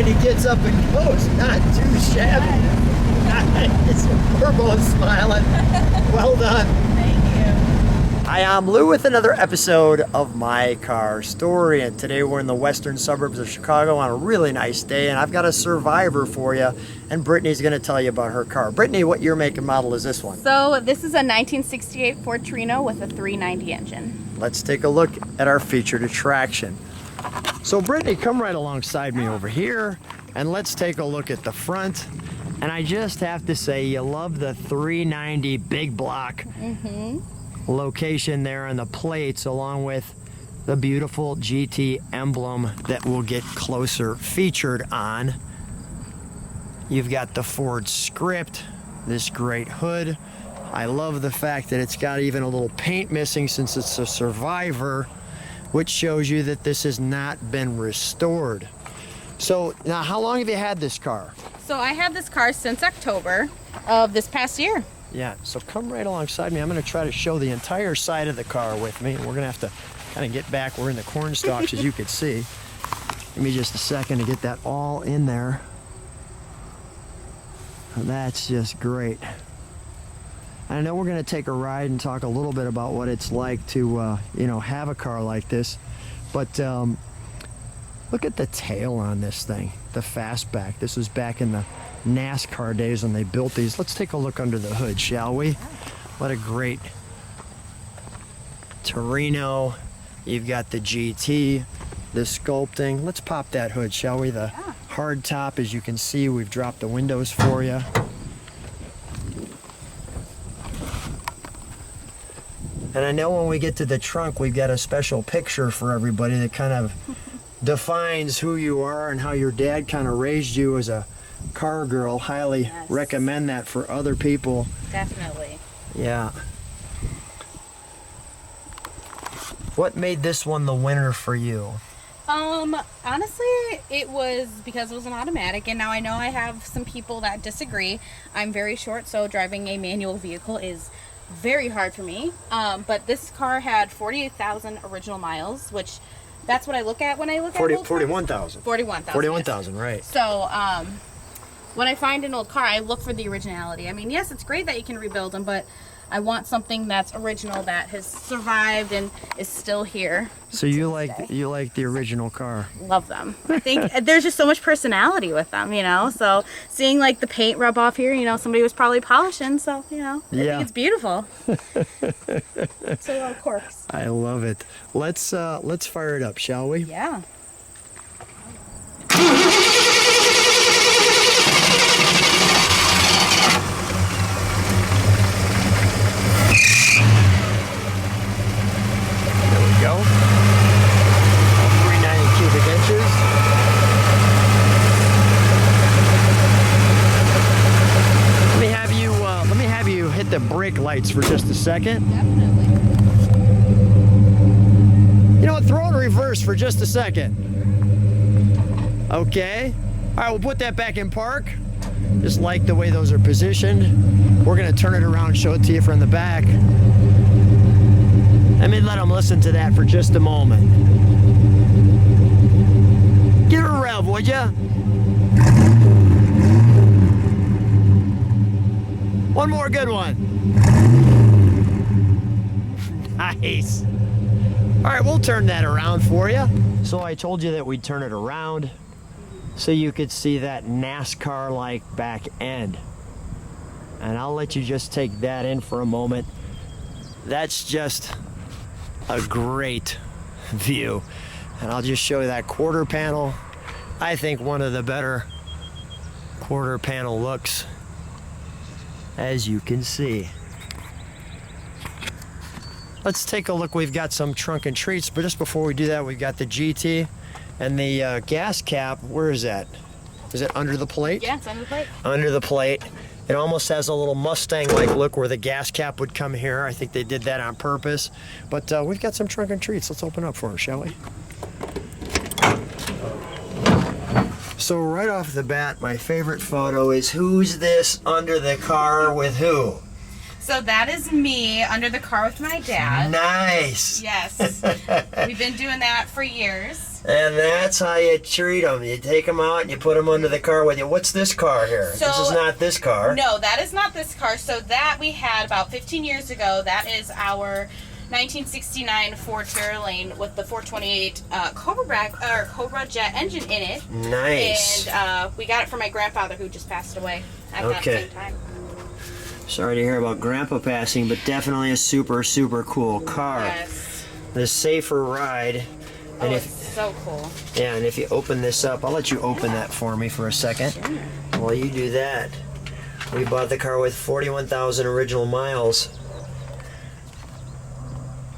Brittany gets up and goes. Not too shabby. Nice. We're both smiling. Well done. Thank you. Hi, I'm Lou with another episode of My Car Story, and today we're in the western suburbs of Chicago on a really nice day, and I've got a survivor for you, and Brittany's going to tell you about her car. Brittany, what year, make, and model is this one? So this is a 1968 Ford Torino with a 390 engine. Let's take a look at our featured attraction. So Brittany, come right alongside me over here, and let's take a look at the front. And I just have to say, you love the 390 big block location there on the plates, along with the beautiful GT emblem that we'll get closer featured on. You've got the Ford script, this great hood. I love the fact that it's got even a little paint missing since it's a survivor, which shows you that this has not been restored. So now, how long have you had this car? So I had this car since October of this past year. Yeah, so come right alongside me. I'm going to try to show the entire side of the car with me. We're going to have to kind of get back. We're in the corn stalks, as you can see. Give me just a second to get that all in there. That's just great. I know we're going to take a ride and talk a little bit about what it's like to, have a car like this. But look at the tail on this thing, the Fastback. This was back in the NASCAR days when they built these. Let's take a look under the hood, shall we? What a great Torino. You've got the GT, the sculpting. Let's pop that hood, shall we? The hard top, as you can see, we've dropped the windows for you. And I know when we get to the trunk, we've got a special picture for everybody that kind of defines who you are and how your dad kind of raised you as a car girl. Highly recommend that for other people. Definitely. Yeah. What made this one the winner for you? Honestly, it was because it was an automatic, and now I know I have some people that disagree. I'm very short, so driving a manual vehicle is very hard for me. But this car had 48,000 original miles, which that's what I look at when I look at 41,000. 41,000, right. So, when I find an old car, I look for the originality. I mean, yes, it's great that you can rebuild them, but I want something that's original, that has survived and is still here. So you like the original car? Love them. I think there's just so much personality with them, So seeing like the paint rub off here, somebody was probably polishing, so I think it's beautiful. So a lot of corks. I love it. Let's fire it up, shall we? Yeah. Go. 390 cubic inches. Let me have you hit the brake lights for just a second. Definitely. You know what? Throw it in reverse for just a second. Okay. All right, we'll put that back in park. Just like the way those are positioned. We're going to turn it around and show it to you from the back. Let me let them listen to that for just a moment. Give her a rev, would ya? One more good one. Nice. All right, we'll turn that around for you. So I told you that we'd turn it around so you could see that NASCAR-like back end. And I'll let you just take that in for a moment. That's just a great view. And I'll just show you that quarter panel. I think one of the better quarter panel looks, as you can see. Let's take a look. We've got some trunk and treats, but just before we do that, we've got the GT and the gas cap. Where is that? Is it under the plate? Yeah, it's under the plate. Under the plate. It almost has a little Mustang-like look where the gas cap would come here. I think they did that on purpose. But we've got some trunk and treats. Let's open up for her, shall we? So right off the bat, my favorite photo is who's this under the car with who? So that is me under the car with my dad. Nice. Yes. We've been doing that for years. And that's how you treat them. You take them out and you put them under the car with you. What's this car here? So, this is not this car. No, that is not this car. So that we had about 15 years ago. That is our 1969 Ford Torino with the 428 Cobra Jet engine in it. Nice. And we got it from my grandfather who just passed away at that same time. Sorry to hear about Grandpa passing, but definitely a super, super cool car. Yes. The safer ride. And it's so cool. Yeah, and if you open this up, I'll let you open that for me for a second. Sure. While you do that, we bought the car with 41,000 original miles.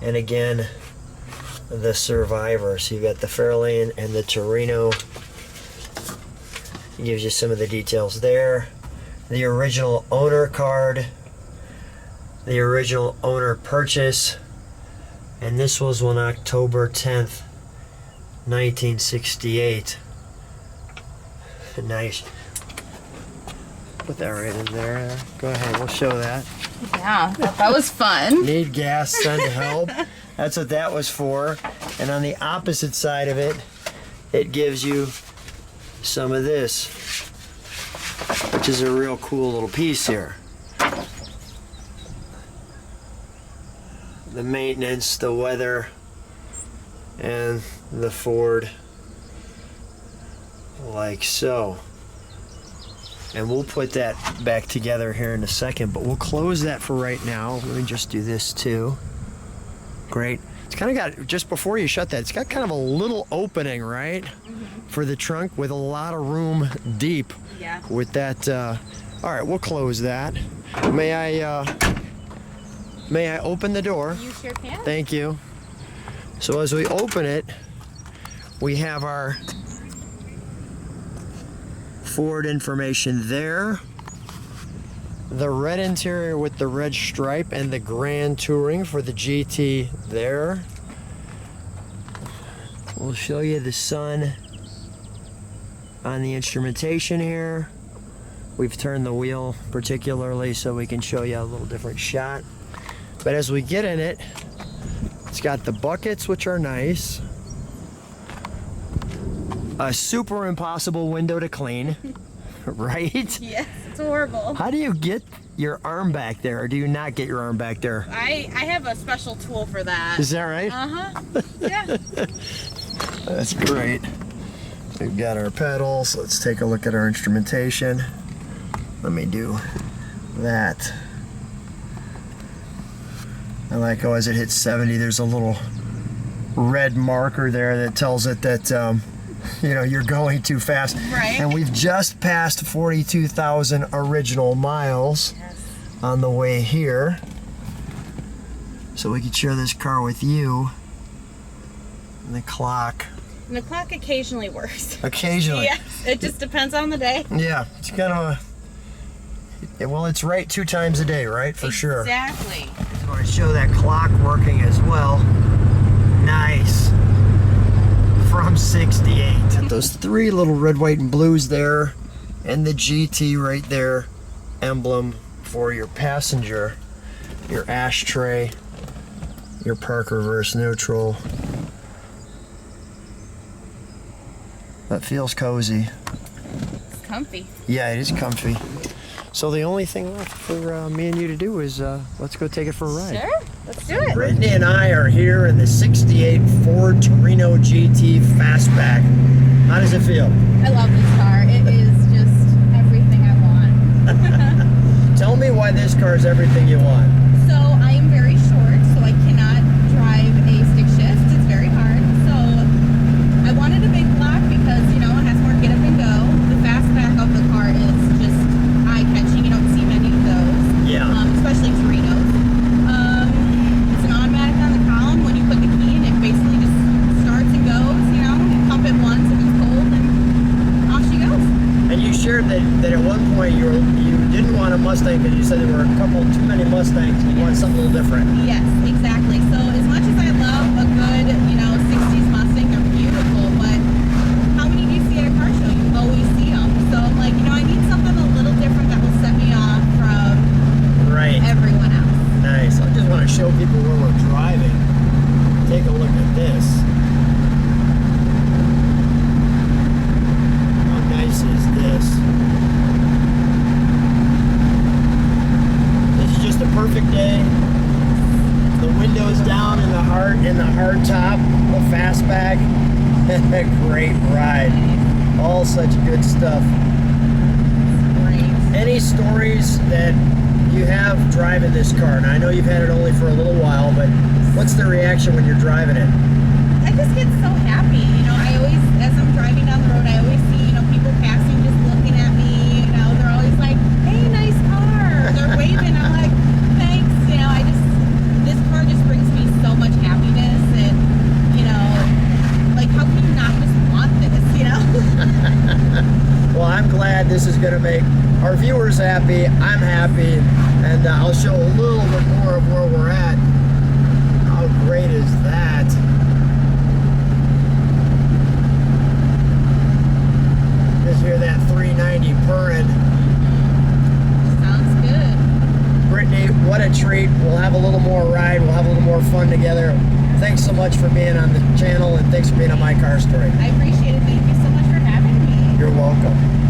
And again, the Survivor. So you've got the Fairlane and the Torino. It gives you some of the details there. The original owner card. The original owner purchase. And this was on October 10th, 1968. Nice. Put that right in there. Go ahead, we'll show that. Yeah, that was fun. Need gas, send help. That's what that was for. And on the opposite side of it, it gives you some of this, which is a real cool little piece here. The maintenance, the weather, and the Ford, like so. And we'll put that back together here in a second, but we'll close that for right now. Let me just do this too. Great. It's kind of got, just before you shut that, it's got kind of a little opening, right? For the trunk with a lot of room deep. Yeah. With that, all right, we'll close that. May I open the door? You sure can. Thank you. So as we open it, we have our Ford information there. The red interior with the red stripe and the Grand Touring for the GT there. We'll show you the sun on the instrumentation here. We've turned the wheel particularly so we can show you a little different shot. But as we get in it, it's got the buckets, which are nice. A super impossible window to clean, right? Yes, it's horrible. How do you get your arm back there, or do you not get your arm back there? I have a special tool for that. Is that right? Uh-huh. Yeah. That's great. We've got our pedals. Let's take a look at our instrumentation. Let me do that. I like how as it hits 70, there's a little red marker there that tells it that you know, you're going too fast. Right. And we've just passed 42,000 original miles on the way here. So we could share this car with you. And the clock. And the clock occasionally works. Occasionally. Yes, it just depends on the day. Yeah, it's kind of a, well, it's right 2 times a day, right? For sure. Exactly. I want to show that clock working as well. Nice. From 68. Those 3 little red, white, and blues there, and the GT right there, emblem for your passenger, your ashtray, your park reverse neutral. That feels cozy. It's comfy. Yeah, it is comfy. So the only thing left for me and you to do is let's go take it for a ride. Sure, let's do it. Brittany and I are here in the 68 Ford Torino GT Fastback. How does it feel? I love this car. It is just everything I want. Tell me why this car is everything you want. So I am very short, so I cannot drive a stick shift. It's very hard. So I wanted a big block because, you know, it has more get up and go. The fastback of the car is just eye-catching. You don't see many of those. Yeah. Especially Torinos. It's an automatic on the column. When you put the key in, it basically just starts and goes. You know, you pump it once if it's cold, and off she goes. And you shared that at one point you didn't want a Mustang because you said there were a couple too many Mustangs and you wanted something a little different. Yes, exactly. So as much as I love a good, you know, 60s Mustang, they're beautiful, but how many do you see at a car show? You always see them. So I'm like, you know, I need something a little different that will set me off from Right. everyone else. back. Great ride. All such good stuff. Great. Any stories that you have driving this car? Now I know you've had it only for a little while, but what's the reaction when you're driving it? I just get so happy. You know, I always, as I'm driving down the road, I always see, you know, people passing just looking at me. You know, they're always like, hey, nice car. They're waving. I'm like, thanks. You know, this car just brings me so much happiness. And, you know, like, how can you not just want this, you know? Well, I'm glad this is going to make our viewers happy. I'm happy. And I'll show a little bit more of where we're at. How great is that? Just hear that 390 purring. Sounds good. Brittany, what a treat. We'll have a little more ride. We'll have a little more fun together. Thanks so much for being on the channel, and thanks for being on My Car Story. I appreciate it. Thank you so much for having me. You're welcome.